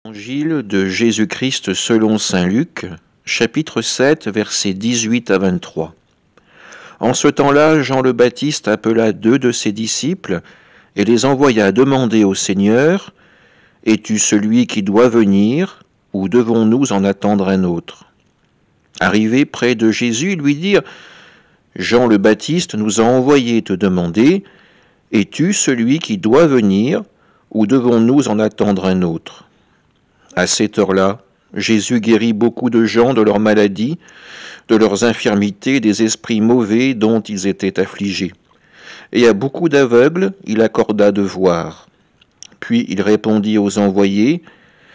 Évangile de Jésus-Christ selon saint Luc, chapitre 7, versets 18 à 23. En ce temps-là, Jean le Baptiste appela 2 de ses disciples et les envoya demander au Seigneur : « Es-tu celui qui doit venir, ou devons-nous en attendre un autre ?» Arrivés près de Jésus, ils lui dirent : « Jean le Baptiste nous a envoyé te demander : Es-tu celui qui doit venir, ou devons-nous en attendre un autre ?» À cette heure-là, Jésus guérit beaucoup de gens de leurs maladies, de leurs infirmités, des esprits mauvais dont ils étaient affligés. Et à beaucoup d'aveugles, il accorda de voir. Puis il répondit aux envoyés :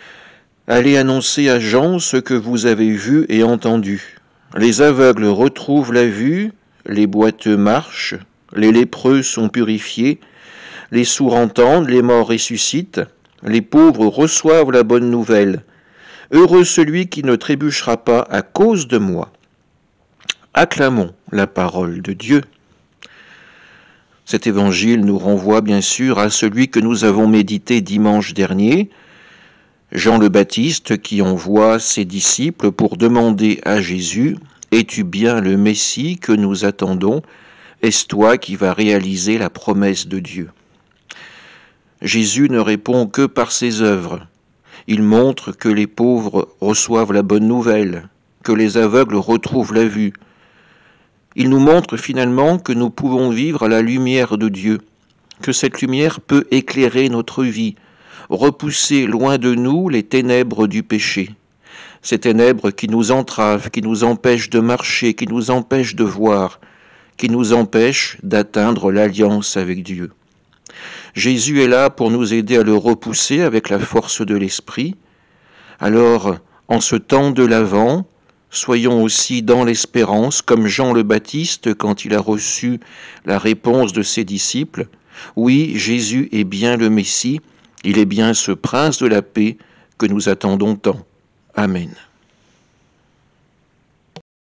« Allez annoncer à Jean ce que vous avez vu et entendu. Les aveugles retrouvent la vue, les boiteux marchent, les lépreux sont purifiés, les sourds entendent, les morts ressuscitent, les pauvres reçoivent la bonne nouvelle. Heureux celui qui ne trébuchera pas à cause de moi. » Acclamons la parole de Dieu. Cet évangile nous renvoie bien sûr à celui que nous avons médité dimanche dernier, Jean le Baptiste qui envoie ses disciples pour demander à Jésus : « Es-tu bien le Messie que nous attendons ? Est-ce toi qui vas réaliser la promesse de Dieu ?» Jésus ne répond que par ses œuvres. Il montre que les pauvres reçoivent la bonne nouvelle, que les aveugles retrouvent la vue. Il nous montre finalement que nous pouvons vivre à la lumière de Dieu, que cette lumière peut éclairer notre vie, repousser loin de nous les ténèbres du péché, ces ténèbres qui nous entravent, qui nous empêchent de marcher, qui nous empêchent de voir, qui nous empêchent d'atteindre l'alliance avec Dieu. Jésus est là pour nous aider à le repousser avec la force de l'Esprit. Alors, en ce temps de l'Avent, soyons aussi dans l'espérance, comme Jean le Baptiste quand il a reçu la réponse de ses disciples. Oui, Jésus est bien le Messie, il est bien ce prince de la paix que nous attendons tant. Amen.